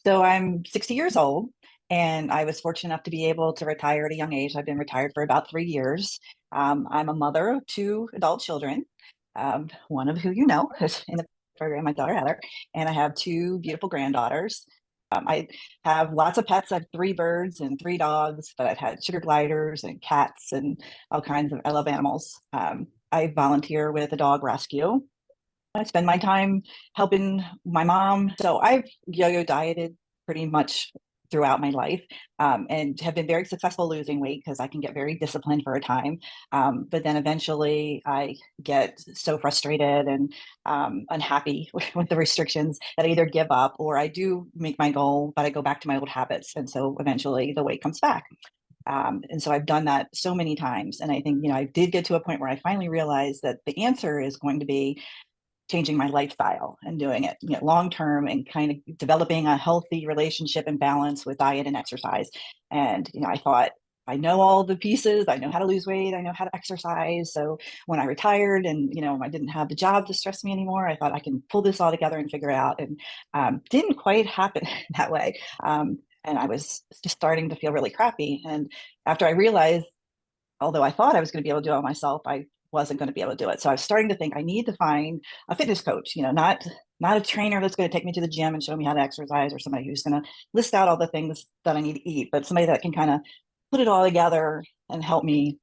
So I'm 60 years old, and I was fortunate enough to be able to retire at a young age. I've been retired for about 3 years. I'm a mother of two adult children, one of who you know is in the program, my daughter Heather, and I have two beautiful granddaughters. I have lots of pets. I have three birds and three dogs, but I've had sugar gliders and cats and all kinds of, I love animals. I volunteer with a dog rescue. I spend my time helping my mom. So I've yo-yo dieted pretty much throughout my life, and have been very successful losing weight because I can get very disciplined for a time. But then eventually I get so frustrated and unhappy with the restrictions that I either give up or I do make my goal, but I go back to my old habits. And so eventually the weight comes back. And so I've done that so many times. And I think, I did get to a point where I finally realized that the answer is going to be changing my lifestyle and doing it, long term, and kind of developing a healthy relationship and balance with diet and exercise. And I thought, I know all the pieces. I know how to lose weight. I know how to exercise. So when I retired and I didn't have the job to stress me anymore, I thought I can pull this all together and figure it out. And didn't quite happen that way. And I was just starting to feel really crappy. And after I realized, although I thought I was going to be able to do it myself, I wasn't going to be able to do it. So I was starting to think I need to find a fitness coach, not a trainer that's going to take me to the gym and show me how to exercise, or somebody who's going to list out all the things that I need to eat, but somebody that can kind of put it all together and help me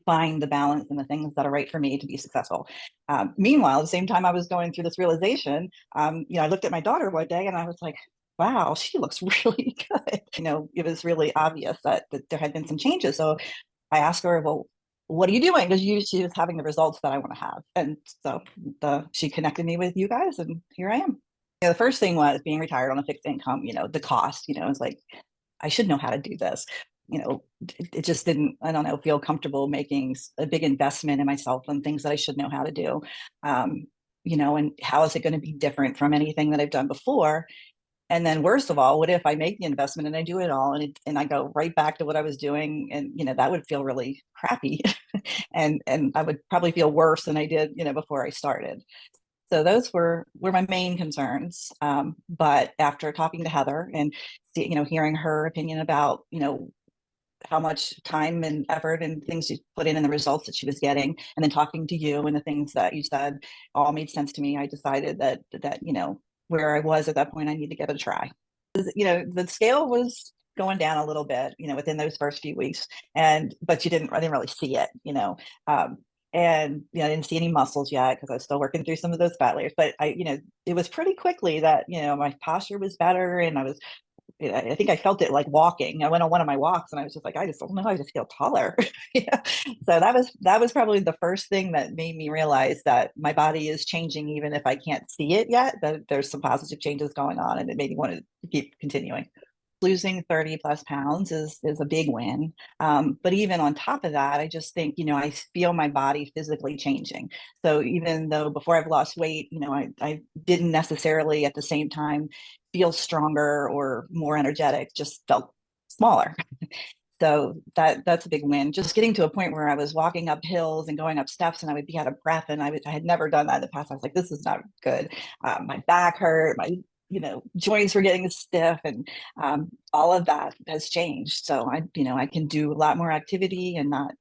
find the balance and the things that are right for me to be successful. Meanwhile, at the same time I was going through this realization, I looked at my daughter one day and I was like, wow, she looks really good. It was really obvious that there had been some changes. So I asked her, well, what are you doing? Because she was having the results that I want to have. And so she connected me with you guys, and here I am. The first thing was being retired on a fixed income, the cost, it's like, I should know how to do this. It just didn't, I don't know, feel comfortable making a big investment in myself and things that I should know how to do. Um, and how is it going to be different from anything that I've done before? And then worst of all, what if I make the investment and I do it all and I go right back to what I was doing? And, that would feel really crappy. and I would probably feel worse than I did, before I started. So those were my main concerns. But after talking to Heather and, hearing her opinion about, how much time and effort and things she put in and the results that she was getting, and then talking to you and the things that you said all made sense to me, I decided that where I was at that point, I need to give it a try. The scale was going down a little bit, within those first few weeks, but I didn't really see it, um, and I didn't see any muscles yet because I was still working through some of those fat layers. But it was pretty quickly that my posture was better, and I think I felt it like walking. I went on one of my walks and I was just like, I just don't know, I just feel taller. Yeah. So that was probably the first thing that made me realize that my body is changing, even if I can't see it yet, that there's some positive changes going on, and it made me want to keep continuing. Losing 30 plus pounds is a big win. But even on top of that, I just think, I feel my body physically changing. So even though before I've lost weight, I didn't necessarily at the same time feel stronger or more energetic, just felt smaller. So that's a big win. Just getting to a point where I was walking up hills and going up steps and I would be out of breath. And I had never done that in the past. I was like, this is not good. My back hurt, my joints were getting stiff, and all of that has changed. So I can do a lot more activity and not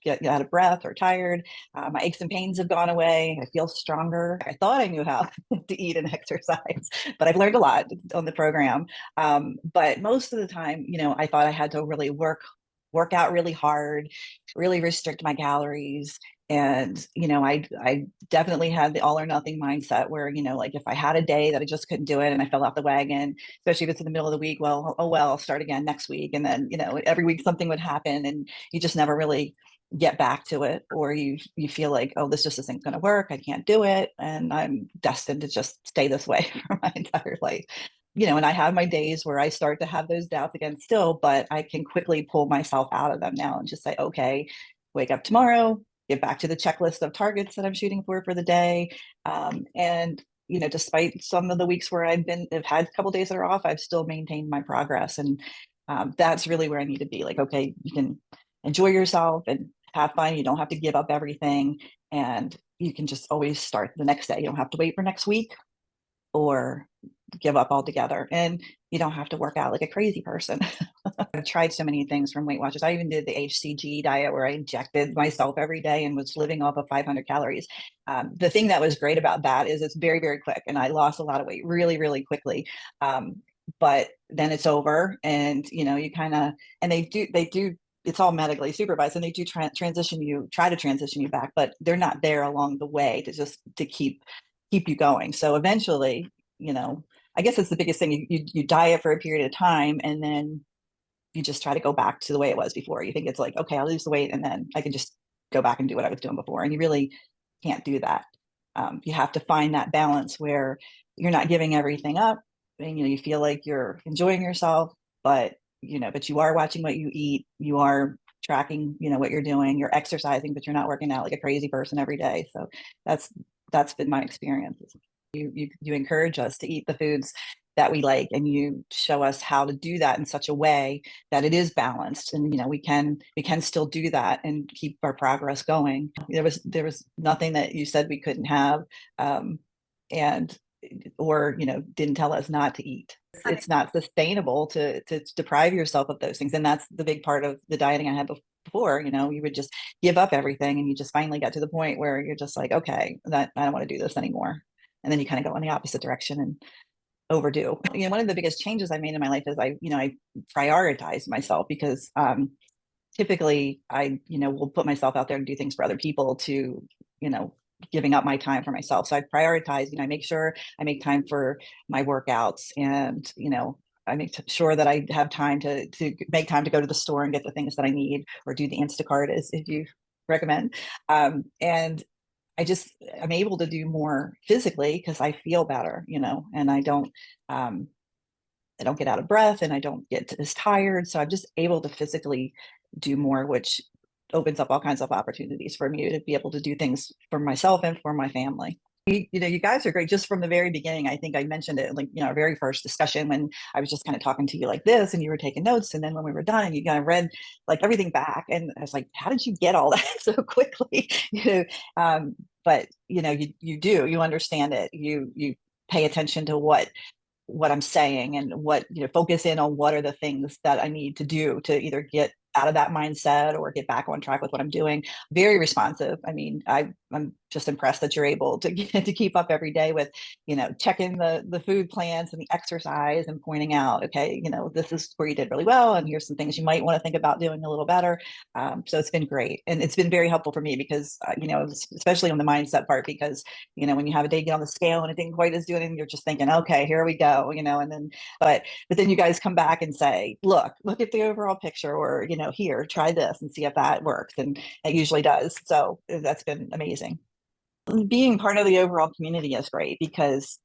get out of breath or tired. My aches and pains have gone away. I feel stronger. I thought I knew how to eat and exercise, but I've learned a lot on the program. But most of the time, I thought I had to really work out really hard, really restrict my calories. And, I definitely had the all or nothing mindset where, like if I had a day that I just couldn't do it and I fell off the wagon, especially if it's in the middle of the week, well, oh, well, I'll start again next week. And then, every week something would happen and you just never really get back to it, or you feel like, oh, this just isn't going to work, I can't do it, and I'm destined to just stay this way for my entire life. And I have my days where I start to have those doubts again still, but I can quickly pull myself out of them now and just say, okay, wake up tomorrow, get back to the checklist of targets that I'm shooting for the day. And despite some of the weeks where I've had a couple of days that are off, I've still maintained my progress. And that's really where I need to be. Like, okay, you can enjoy yourself and have fun. You don't have to give up everything, and you can just always start the next day. You don't have to wait for next week. or give up altogether. And you don't have to work out like a crazy person. I've tried so many things from Weight Watchers. I even did the HCG diet where I injected myself every day and was living off of 500 calories. The thing that was great about that is it's very, very quick. And I lost a lot of weight really, really quickly. But then it's over and, you kind of, and they do, it's all medically supervised and they do try to transition you back, but they're not there along the way to keep you going. So eventually, you know, I guess it's the biggest thing. You diet for a period of time and then you just try to go back to the way it was before. You think it's like, okay, I'll lose the weight and then I can just go back and do what I was doing before. And you really can't do that. You have to find that balance where you're not giving everything up and, you feel like you're enjoying yourself, but you are watching what you eat. You are tracking, what you're doing, you're exercising, but you're not working out like a crazy person every day. So that's been my experience. You encourage us to eat the foods that we like, and you show us how to do that in such a way that it is balanced, and we can still do that and keep our progress going. There was nothing that you said we couldn't have, and or didn't tell us not to eat. It's not sustainable to deprive yourself of those things, and that's the big part of the dieting I had before. You would just give up everything, and you just finally got to the point where you're just like, okay, that I don't want to do this anymore, and then you kind of go in the opposite direction and overdo. One of the biggest changes I made in my life is I prioritize myself, because typically I will put myself out there and do things for other people to giving up my time for myself. So I prioritize. I make sure I make time for my workouts, and I make sure that I have time to make time to go to the store and get the things that I need, or do the Instacart as if you recommend. And I'm able to do more physically because I feel better, and I don't get out of breath and I don't get as tired. So I'm just able to physically do more, which opens up all kinds of opportunities for me to be able to do things for myself and for my family. You guys are great. Just from the very beginning, I think I mentioned it, like, our very first discussion, when I was just kind of talking to you like this and you were taking notes. And then when we were done and you kind of read like everything back, and I was like, how did you get all that so quickly? But you understand it. You pay attention to what I'm saying, and focus in on what are the things that I need to do to either get out of that mindset or get back on track with what I'm doing. Very responsive. I mean, I'm just impressed that you're able to keep up every day with, checking the food plans and the exercise and pointing out, okay, this is where you did really well, and here's some things you might want to think about doing a little better. So it's been great, and it's been very helpful for me because, especially on the mindset part, because when you have a day, get on the scale and it didn't quite as doing it, and you're just thinking, okay, here we go, and then but then you guys come back and say, look at the overall picture, or here, try this and see if that works, and it usually does. So that's been amazing. Being part of the overall community is great because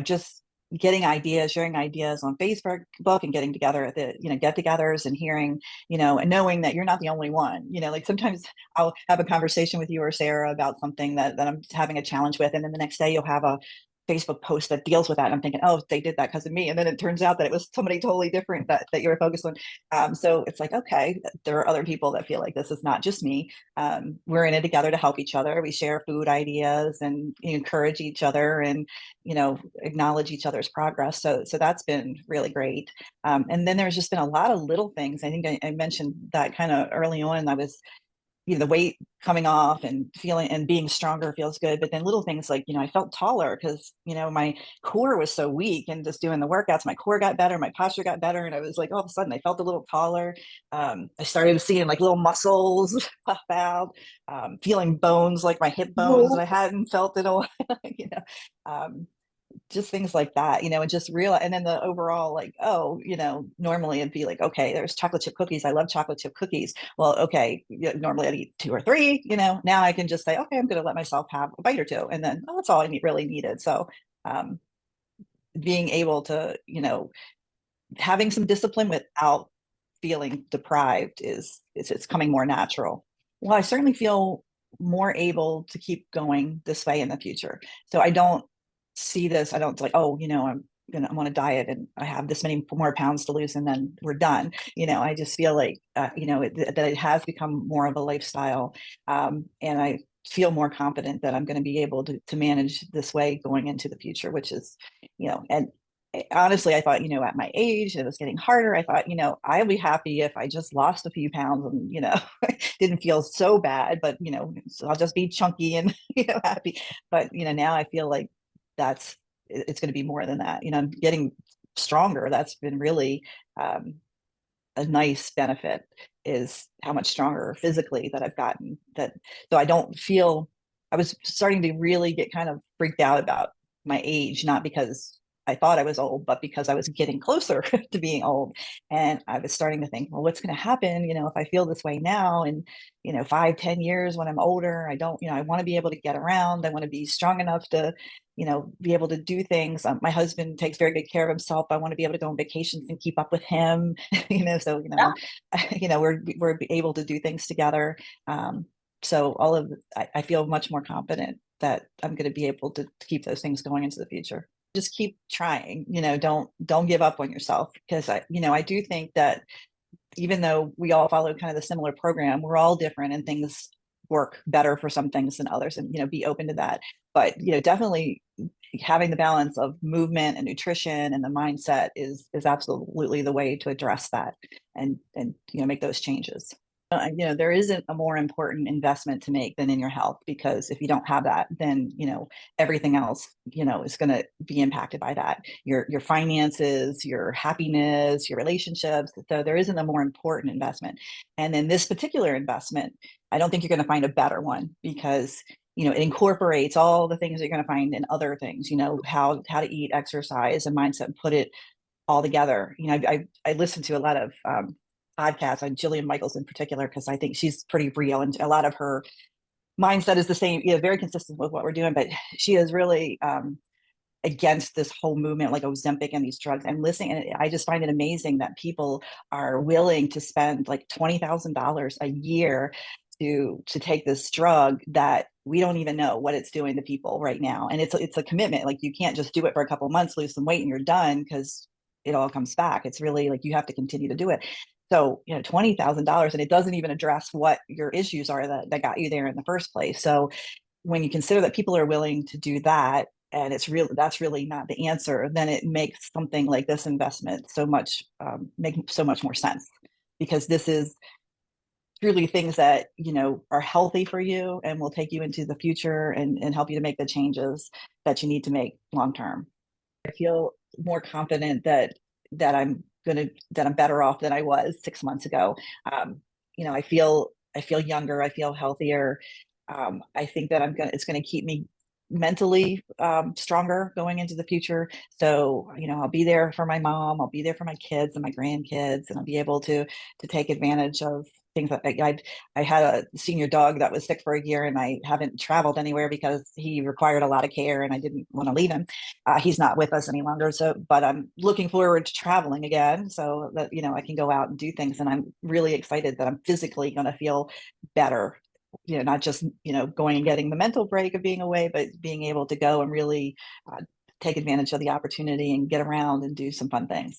just getting ideas, sharing ideas on Facebook book, and getting together at the get-togethers, and hearing and knowing that you're not the only one. Like sometimes I'll have a conversation with you or Sarah about something that I'm having a challenge with, and then the next day you'll have a Facebook post that deals with that. And I'm thinking, oh, they did that because of me. And then it turns out that it was somebody totally different that you were focused on. So it's like, okay, there are other people that feel like this is not just me. We're in it together to help each other. We share food ideas and encourage each other, and, acknowledge each other's progress. So that's been really great. And then there's just been a lot of little things. I think I mentioned that kind of early on. I was the weight coming off and feeling and being stronger feels good. But then little things like, I felt taller because, my core was so weak, and just doing the workouts, my core got better, my posture got better. And I was like, all of a sudden I felt a little taller. I started seeing like little muscles pop out, feeling bones, like my hip bones that I hadn't felt in a while, um, just things like that, and just real. And then the overall, like, oh, normally it'd be like, okay, there's chocolate chip cookies. I love chocolate chip cookies. Well, okay, normally I'd eat two or three, now I can just say, okay, I'm going to let myself have a bite or two. And then, oh, that's all I really needed. So, um, being able to, having some discipline without feeling deprived it's coming more natural. Well, I certainly feel more able to keep going this way in the future. So I don't see this. I don't like, oh, I'm on a diet and I have this many more pounds to lose and then we're done. I just feel like, that it has become more of a lifestyle. And I feel more confident that I'm going to be able to manage this way going into the future, which is, and honestly, I thought, at my age, it was getting harder. I thought, I'll be happy if I just lost a few pounds and, didn't feel so bad, but, so I'll just be chunky and, happy. But, now I feel like it's going to be more than that. I'm getting stronger. That's been really, a nice benefit, is how much stronger physically that I've gotten. So I don't feel, I was starting to really get kind of freaked out about my age, not because I thought I was old, but because I was getting closer to being old. And I was starting to think, well, what's going to happen, if I feel this way now, and 5, 10 years when I'm older, I don't, I want to be able to get around. I want to be strong enough to, be able to do things. My husband takes very good care of himself. I want to be able to go on vacations and keep up with him. So Yeah. we're able to do things together. So I feel much more confident that I'm going to be able to keep those things going into the future. Just keep trying. Don't give up on yourself, because I do think that even though we all follow kind of the similar program, we're all different, and things work better for some things than others, and be open to that. But definitely having the balance of movement and nutrition and the mindset is absolutely the way to address that, and make those changes. There isn't a more important investment to make than in your health, because if you don't have that, then everything else is going to be impacted by that. Your finances, your happiness, your relationships. So there isn't a more important investment. And then this particular investment, I don't think you're going to find a better one, because it incorporates all the things that you're going to find in other things. How to eat, exercise, and mindset, and put it all together. I listen to a lot of podcasts on Jillian Michaels in particular, because I think she's pretty real, and a lot of her mindset is the same, very consistent with what we're doing. But she is really against this whole movement like Ozempic and these drugs. I'm listening, and I just find it amazing that people are willing to spend like $20,000 a year to take this drug that we don't even know what it's doing to people right now. And it's a commitment. Like, you can't just do it for a couple of months, lose some weight, and you're done, because it all comes back. It's really like you have to continue to do it. So, $20,000, and it doesn't even address what your issues are that got you there in the first place. So when you consider that people are willing to do that, and that's really not the answer, then it makes something like this investment make so much more sense, because this is truly things that are healthy for you and will take you into the future, and help you to make the changes that you need to make long term. I feel more confident that I'm better off than I was 6 months ago. I feel younger. I feel healthier. I think that it's gonna keep me mentally stronger going into the future. So I'll be there for my mom. I'll be there for my kids and my grandkids, and I'll be able to take advantage of things. I had a senior dog that was sick for a year, and I haven't traveled anywhere because he required a lot of care, and I didn't want to leave him. He's not with us any longer. So, but I'm looking forward to traveling again, so that I can go out and do things. And I'm really excited that I'm physically going to feel better. Not just going and getting the mental break of being away, but being able to go and really take advantage of the opportunity and get around and do some fun things.